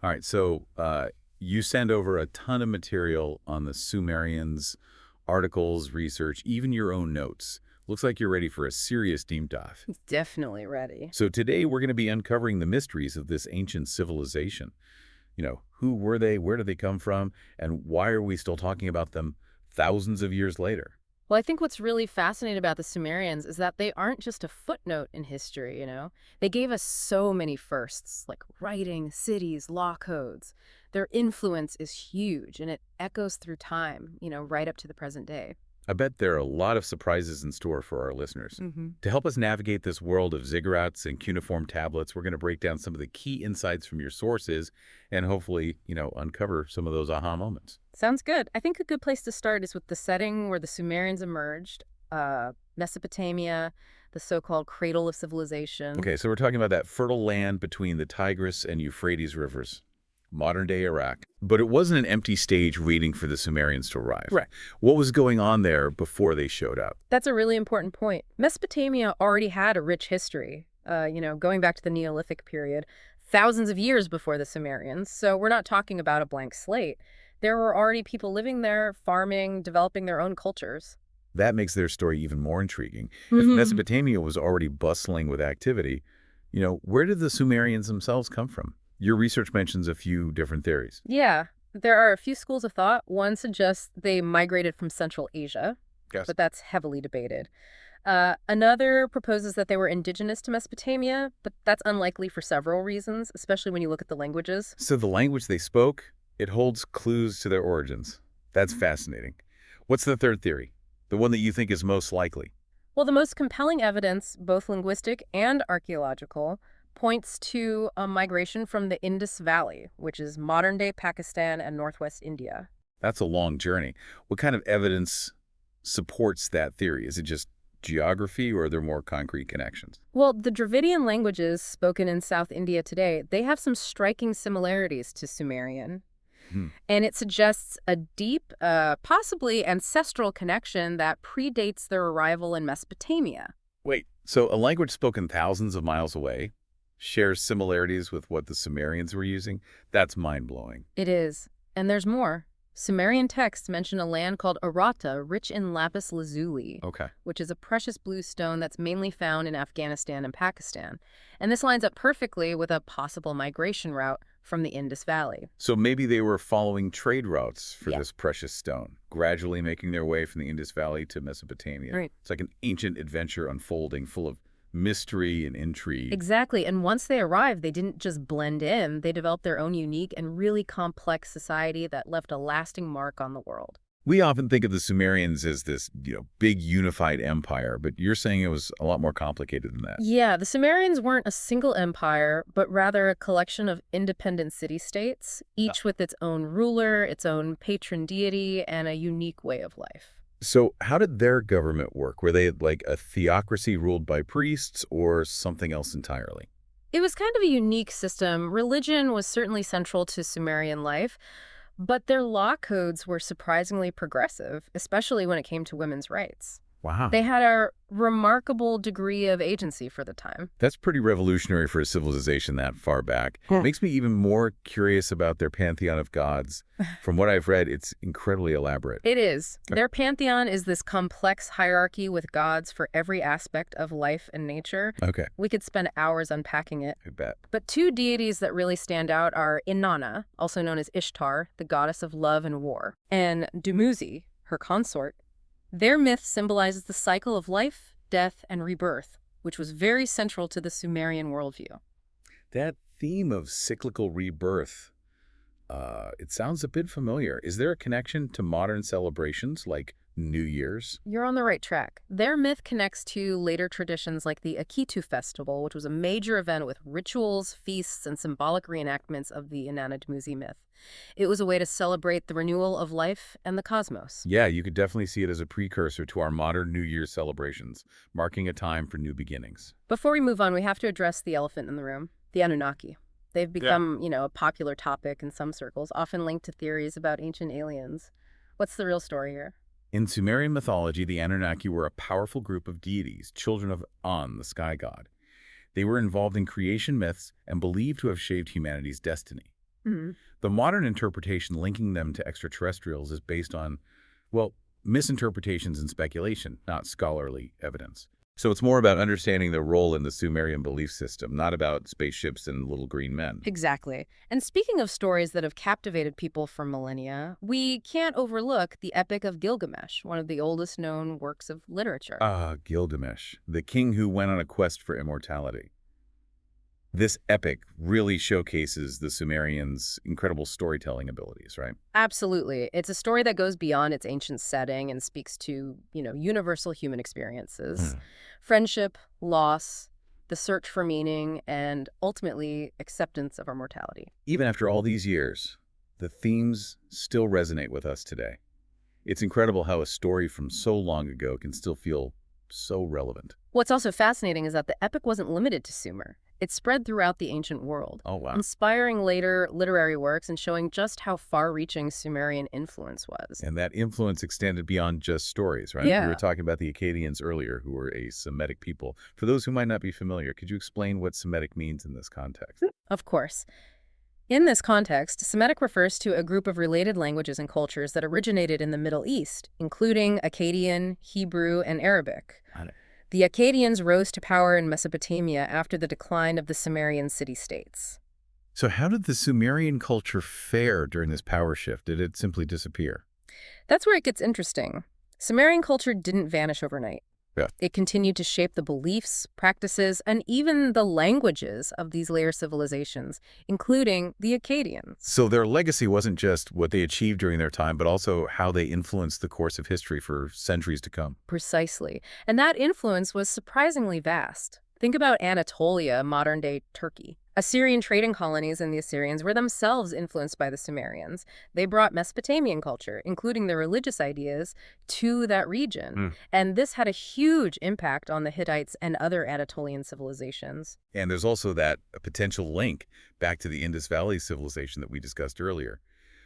All right, so you send over a ton of material on the Sumerians, articles, research, even your own notes. Looks like you're ready for a serious deep dive. Definitely ready. So today we're going to be uncovering the mysteries of this ancient civilization. Who were they, where did they come from, and why are we still talking about them thousands of years later? Well, I think what's really fascinating about the Sumerians is that they aren't just a footnote in history. They gave us so many firsts, like writing, cities, law codes. Their influence is huge, and it echoes through time, right up to the present day. I bet there are a lot of surprises in store for our listeners. hmm To help us navigate this world of ziggurats and cuneiform tablets, we're going to break down some of the key insights from your sources and hopefully, uncover some of those aha moments. Sounds good. I think a good place to start is with the setting where the Sumerians emerged, Mesopotamia, the so-called cradle of civilization. Okay, so we're talking about that fertile land between the Tigris and Euphrates rivers, modern-day Iraq. But it wasn't an empty stage waiting for the Sumerians to arrive. Right. What was going on there before they showed up? That's a really important point. Mesopotamia already had a rich history, going back to the Neolithic period, thousands of years before the Sumerians. So we're not talking about a blank slate. There were already people living there, farming, developing their own cultures. That makes their story even more intriguing. If hmm Mesopotamia was already bustling with activity, where did the Sumerians themselves come from? Your research mentions a few different theories. Yeah, there are a few schools of thought. One suggests they migrated from Central Asia, Yes. but that's heavily debated. Another proposes that they were indigenous to Mesopotamia, but that's unlikely for several reasons, especially when you look at the languages. So the language they spoke, it holds clues to their origins. That's fascinating. What's the third theory? The one that you think is most likely? Well, the most compelling evidence, both linguistic and archaeological, points to a migration from the Indus Valley, which is modern-day Pakistan and northwest India. That's a long journey. What kind of evidence supports that theory? Is it just geography or are there more concrete connections? Well, the Dravidian languages spoken in South India today, they have some striking similarities to Sumerian. Hmm. And it suggests a deep, possibly ancestral connection that predates their arrival in Mesopotamia. Wait, so a language spoken thousands of miles away shares similarities with what the Sumerians were using? That's mind-blowing. It is. And there's more. Sumerian texts mention a land called Arata, rich in lapis lazuli, Okay. which is a precious blue stone that's mainly found in Afghanistan and Pakistan. And this lines up perfectly with a possible migration route from the Indus Valley. So maybe they were following trade routes for Yeah. this precious stone, gradually making their way from the Indus Valley to Mesopotamia. Right. It's like an ancient adventure unfolding, full of mystery and intrigue. Exactly. And once they arrived, they didn't just blend in, they developed their own unique and really complex society that left a lasting mark on the world. We often think of the Sumerians as this, big unified empire, but you're saying it was a lot more complicated than that. Yeah, the Sumerians weren't a single empire, but rather a collection of independent city-states, each with its own ruler, its own patron deity, and a unique way of life. So how did their government work? Were they like a theocracy ruled by priests or something else entirely? It was kind of a unique system. Religion was certainly central to Sumerian life, but their law codes were surprisingly progressive, especially when it came to women's rights. Wow. They had a remarkable degree of agency for the time. That's pretty revolutionary for a civilization that far back. Hmm. Makes me even more curious about their pantheon of gods. From what I've read, it's incredibly elaborate. It is. Okay. Their pantheon is this complex hierarchy with gods for every aspect of life and nature. Okay, We could spend hours unpacking it. I bet. But two deities that really stand out are Inanna, also known as Ishtar, the goddess of love and war, and Dumuzi, her consort. Their myth symbolizes the cycle of life, death, and rebirth, which was very central to the Sumerian worldview. That theme of cyclical rebirth, it sounds a bit familiar. Is there a connection to modern celebrations like New Year's? You're on the right track. Their myth connects to later traditions like the Akitu festival, which was a major event with rituals, feasts, and symbolic reenactments of the Inanna Dumuzi myth. It was a way to celebrate the renewal of life and the cosmos. Yeah, you could definitely see it as a precursor to our modern New Year's celebrations, marking a time for new beginnings. Before we move on, we have to address the elephant in the room, the Anunnaki. They've become, a popular topic in some circles, often linked to theories about ancient aliens. What's the real story here? In Sumerian mythology, the Anunnaki were a powerful group of deities, children of An, the sky god. They were involved in creation myths and believed to have shaped humanity's destiny. Mhm. The modern interpretation linking them to extraterrestrials is based on, well, misinterpretations and speculation, not scholarly evidence. So it's more about understanding their role in the Sumerian belief system, not about spaceships and little green men. Exactly. And speaking of stories that have captivated people for millennia, we can't overlook the Epic of Gilgamesh, one of the oldest known works of literature. Ah, Gilgamesh, the king who went on a quest for immortality. This epic really showcases the Sumerians' incredible storytelling abilities, right? Absolutely. It's a story that goes beyond its ancient setting and speaks to, universal human experiences. Hmm. Friendship, loss, the search for meaning, and ultimately acceptance of our mortality. Even after all these years, the themes still resonate with us today. It's incredible how a story from so long ago can still feel so relevant. What's also fascinating is that the epic wasn't limited to Sumer. It spread throughout the ancient world, Oh, wow. inspiring later literary works and showing just how far-reaching Sumerian influence was. And that influence extended beyond just stories, right? We were Yeah. talking about the Akkadians earlier, who were a Semitic people. For those who might not be familiar, could you explain what Semitic means in this context? Of course. In this context, Semitic refers to a group of related languages and cultures that originated in the Middle East, including Akkadian, Hebrew, and Arabic. Got it. The Akkadians rose to power in Mesopotamia after the decline of the Sumerian city-states. So how did the Sumerian culture fare during this power shift? Did it simply disappear? That's where it gets interesting. Sumerian culture didn't vanish overnight. Yeah. It continued to shape the beliefs, practices, and even the languages of these later civilizations, including the Akkadians. So their legacy wasn't just what they achieved during their time, but also how they influenced the course of history for centuries to come. Precisely. And that influence was surprisingly vast. Think about Anatolia, modern-day Turkey. Assyrian trading colonies and the Assyrians were themselves influenced by the Sumerians. They brought Mesopotamian culture, including their religious ideas, to that region. Hmm. And this had a huge impact on the Hittites and other Anatolian civilizations. And there's also that potential link back to the Indus Valley civilization that we discussed earlier.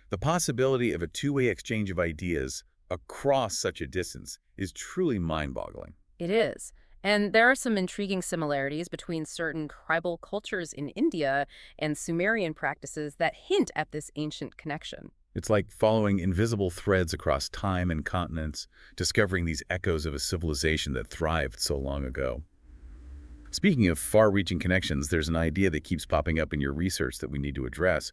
The possibility of a two-way exchange of ideas across such a distance is truly mind-boggling. It is. And there are some intriguing similarities between certain tribal cultures in India and Sumerian practices that hint at this ancient connection. It's like following invisible threads across time and continents, discovering these echoes of a civilization that thrived so long ago. Speaking of far-reaching connections, there's an idea that keeps popping up in your research that we need to address: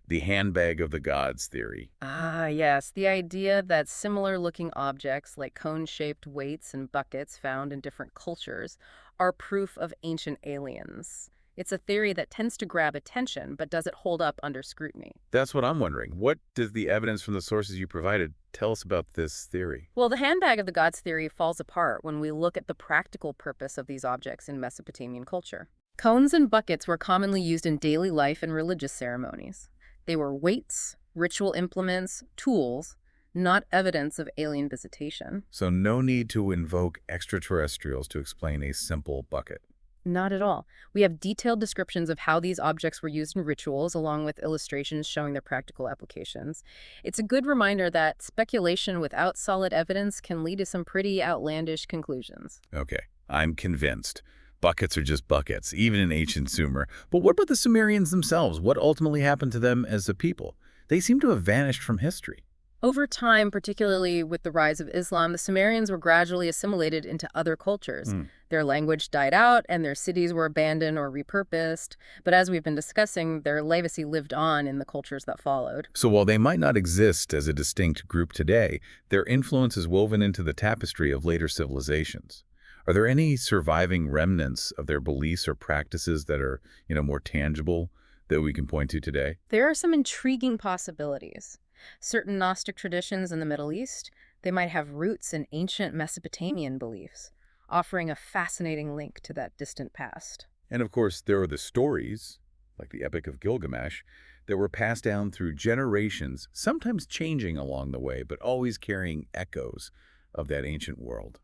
the handbag of the gods theory. Ah, yes, the idea that similar-looking objects like cone-shaped weights and buckets found in different cultures are proof of ancient aliens. It's a theory that tends to grab attention, but does it hold up under scrutiny? That's what I'm wondering. What does the evidence from the sources you provided tell us about this theory? Well, the handbag of the gods theory falls apart when we look at the practical purpose of these objects in Mesopotamian culture. Cones and buckets were commonly used in daily life and religious ceremonies. They were weights, ritual implements, tools, not evidence of alien visitation. So no need to invoke extraterrestrials to explain a simple bucket. Not at all. We have detailed descriptions of how these objects were used in rituals, along with illustrations showing their practical applications. It's a good reminder that speculation without solid evidence can lead to some pretty outlandish conclusions. Okay, I'm convinced. Buckets are just buckets, even in ancient Sumer. But what about the Sumerians themselves? What ultimately happened to them as a people? They seem to have vanished from history. Over time, particularly with the rise of Islam, the Sumerians were gradually assimilated into other cultures. Hmm. Their language died out and their cities were abandoned or repurposed. But as we've been discussing, their legacy lived on in the cultures that followed. So while they might not exist as a distinct group today, their influence is woven into the tapestry of later civilizations. Are there any surviving remnants of their beliefs or practices that are, more tangible that we can point to today? There are some intriguing possibilities. Certain Gnostic traditions in the Middle East, they might have roots in ancient Mesopotamian beliefs, offering a fascinating link to that distant past. And of course, there are the stories, like the Epic of Gilgamesh, that were passed down through generations, sometimes changing along the way, but always carrying echoes of that ancient world.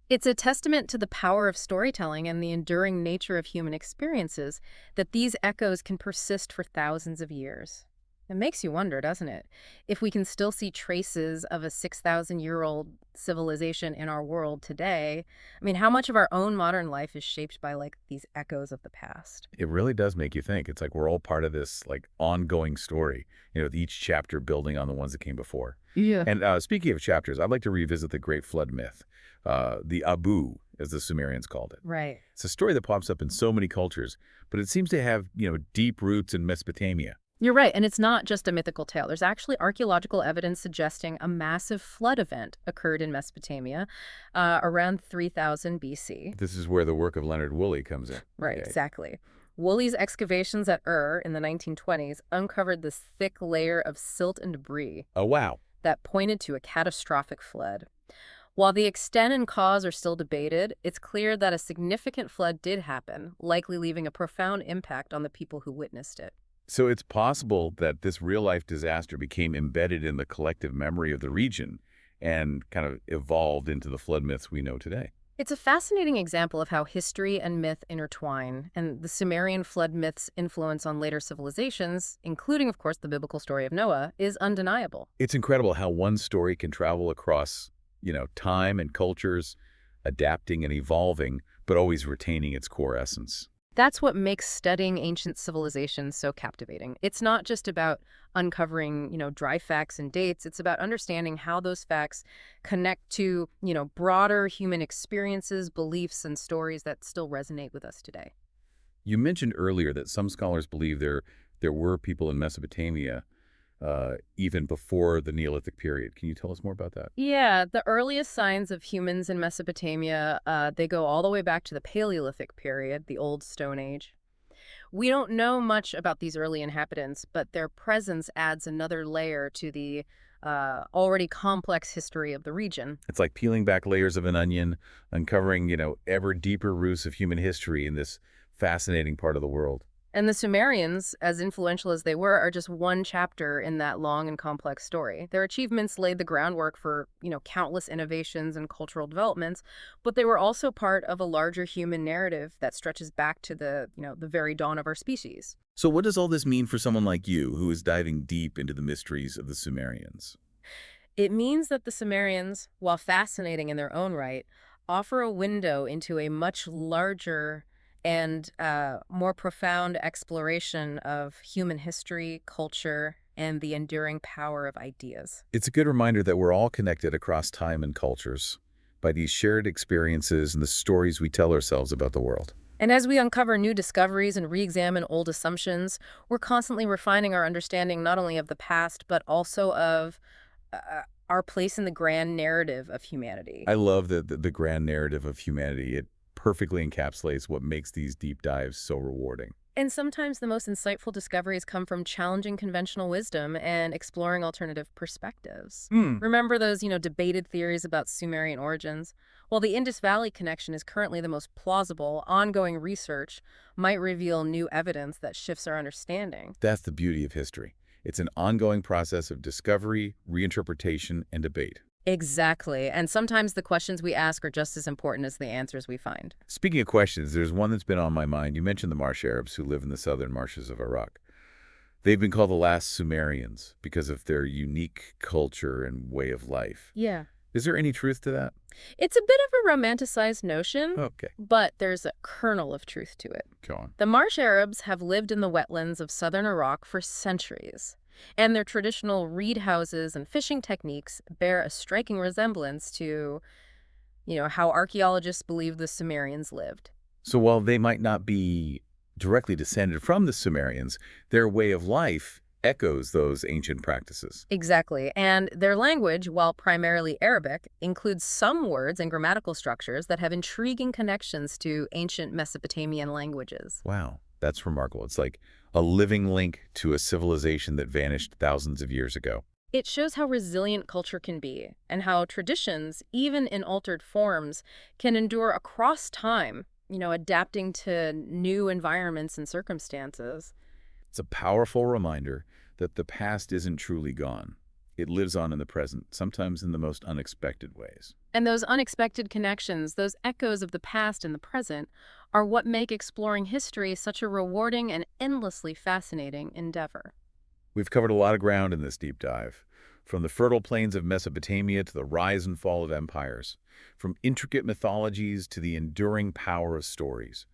It's a testament to the power of storytelling and the enduring nature of human experiences that these echoes can persist for thousands of years. It makes you wonder, doesn't it? If we can still see traces of a 6,000-year-old civilization in our world today, I mean, how much of our own modern life is shaped by like these echoes of the past? It really does make you think. It's like we're all part of this like ongoing story, with each chapter building on the ones that came before. Yeah. And speaking of chapters, I'd like to revisit the Great Flood myth, the Abu, as the Sumerians called it. Right. It's a story that pops up in so many cultures, but it seems to have, deep roots in Mesopotamia. You're right, and it's not just a mythical tale. There's actually archaeological evidence suggesting a massive flood event occurred in Mesopotamia around 3000 BC. This is where the work of Leonard Woolley comes in. Right, Okay. exactly. Woolley's excavations at Ur in the 1920s uncovered this thick layer of silt and debris Oh, wow. that pointed to a catastrophic flood. While the extent and cause are still debated, it's clear that a significant flood did happen, likely leaving a profound impact on the people who witnessed it. So it's possible that this real-life disaster became embedded in the collective memory of the region and kind of evolved into the flood myths we know today. It's a fascinating example of how history and myth intertwine, and the Sumerian flood myth's influence on later civilizations, including, of course, the biblical story of Noah, is undeniable. It's incredible how one story can travel across, time and cultures, adapting and evolving, but always retaining its core essence. That's what makes studying ancient civilizations so captivating. It's not just about uncovering, dry facts and dates. It's about understanding how those facts connect to, broader human experiences, beliefs, and stories that still resonate with us today. You mentioned earlier that some scholars believe there were people in Mesopotamia even before the Neolithic period. Can you tell us more about that? Yeah, the earliest signs of humans in Mesopotamia, they go all the way back to the Paleolithic period, the Old Stone Age. We don't know much about these early inhabitants, but their presence adds another layer to the already complex history of the region. It's like peeling back layers of an onion, uncovering, ever deeper roots of human history in this fascinating part of the world. And the Sumerians, as influential as they were, are just one chapter in that long and complex story. Their achievements laid the groundwork for, countless innovations and cultural developments, but they were also part of a larger human narrative that stretches back to the very dawn of our species. So what does all this mean for someone like you who is diving deep into the mysteries of the Sumerians? It means that the Sumerians, while fascinating in their own right, offer a window into a much larger and more profound exploration of human history, culture, and the enduring power of ideas. It's a good reminder that we're all connected across time and cultures by these shared experiences and the stories we tell ourselves about the world. And as we uncover new discoveries and re-examine old assumptions, we're constantly refining our understanding not only of the past, but also of our place in the grand narrative of humanity. I love the grand narrative of humanity. It perfectly encapsulates what makes these deep dives so rewarding. And sometimes the most insightful discoveries come from challenging conventional wisdom and exploring alternative perspectives. Hmm. Remember those, debated theories about Sumerian origins? While the Indus Valley connection is currently the most plausible, ongoing research might reveal new evidence that shifts our understanding. That's the beauty of history. It's an ongoing process of discovery, reinterpretation, and debate. Exactly. And sometimes the questions we ask are just as important as the answers we find. Speaking of questions, there's one that's been on my mind. You mentioned the Marsh Arabs who live in the southern marshes of Iraq. They've been called the last Sumerians because of their unique culture and way of life. Yeah. Is there any truth to that? It's a bit of a romanticized notion, Okay, but there's a kernel of truth to it. go on. The Marsh Arabs have lived in the wetlands of southern Iraq for centuries, and their traditional reed houses and fishing techniques bear a striking resemblance to, how archaeologists believe the Sumerians lived. So while they might not be directly descended from the Sumerians, their way of life echoes those ancient practices. Exactly. And their language, while primarily Arabic, includes some words and grammatical structures that have intriguing connections to ancient Mesopotamian languages. Wow, that's remarkable. It's like a living link to a civilization that vanished thousands of years ago. It shows how resilient culture can be, and how traditions, even in altered forms, can endure across time, adapting to new environments and circumstances. It's a powerful reminder that the past isn't truly gone. It lives on in the present, sometimes in the most unexpected ways. And those unexpected connections, those echoes of the past and the present, are what make exploring history such a rewarding and endlessly fascinating endeavor. We've covered a lot of ground in this deep dive, from the fertile plains of Mesopotamia to the rise and fall of empires, from intricate mythologies to the enduring power of stories.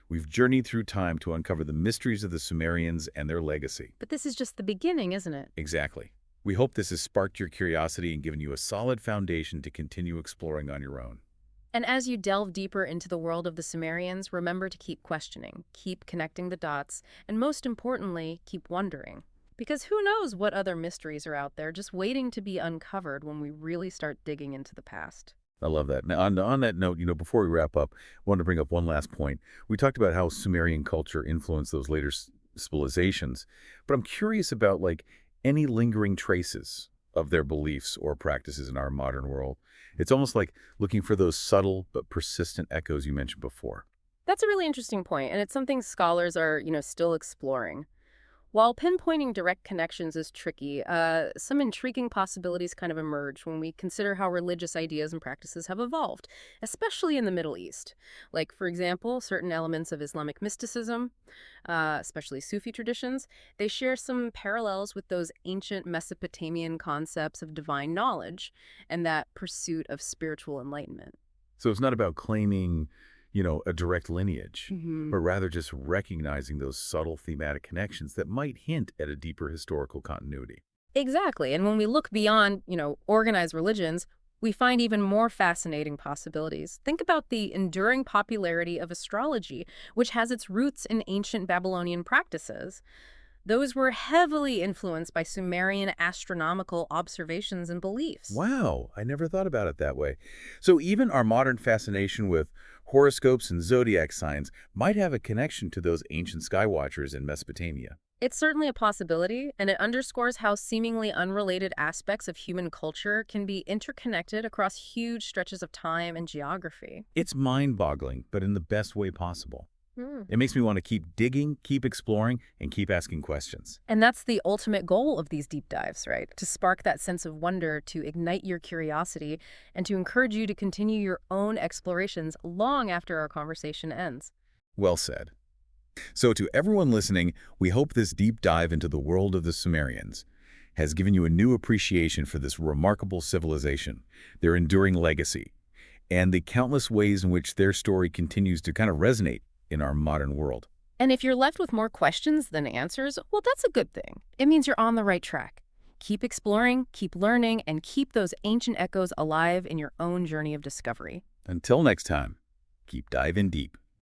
We've journeyed through time to uncover the mysteries of the Sumerians and their legacy. But this is just the beginning, isn't it? Exactly. We hope this has sparked your curiosity and given you a solid foundation to continue exploring on your own. And as you delve deeper into the world of the Sumerians, remember to keep questioning, keep connecting the dots, and most importantly, keep wondering. Because who knows what other mysteries are out there just waiting to be uncovered when we really start digging into the past. I love that. Now, on that note, before we wrap up, I wanted to bring up one last point. We talked about how Sumerian culture influenced those later civilizations, but I'm curious about, like, any lingering traces of their beliefs or practices in our modern world. It's almost like looking for those subtle but persistent echoes you mentioned before. That's a really interesting point, and it's something scholars are, still exploring. While pinpointing direct connections is tricky, some intriguing possibilities kind of emerge when we consider how religious ideas and practices have evolved, especially in the Middle East. Like, for example, certain elements of Islamic mysticism, especially Sufi traditions, they share some parallels with those ancient Mesopotamian concepts of divine knowledge and that pursuit of spiritual enlightenment. So it's not about claiming, a direct lineage, Hmm. but rather just recognizing those subtle thematic connections that might hint at a deeper historical continuity. Exactly. And when we look beyond, organized religions, we find even more fascinating possibilities. Think about the enduring popularity of astrology, which has its roots in ancient Babylonian practices. Those were heavily influenced by Sumerian astronomical observations and beliefs. Wow, I never thought about it that way. So even our modern fascination with horoscopes and zodiac signs might have a connection to those ancient skywatchers in Mesopotamia. It's certainly a possibility, and it underscores how seemingly unrelated aspects of human culture can be interconnected across huge stretches of time and geography. It's mind-boggling, but in the best way possible. Hmm. It makes me want to keep digging, keep exploring, and keep asking questions. And that's the ultimate goal of these deep dives, right? To spark that sense of wonder, to ignite your curiosity, and to encourage you to continue your own explorations long after our conversation ends. Well said. So to everyone listening, we hope this deep dive into the world of the Sumerians has given you a new appreciation for this remarkable civilization, their enduring legacy, and the countless ways in which their story continues to kind of resonate in our modern world. And if you're left with more questions than answers, well, that's a good thing. It means you're on the right track. Keep exploring, keep learning, and keep those ancient echoes alive in your own journey of discovery. Until next time, keep diving deep.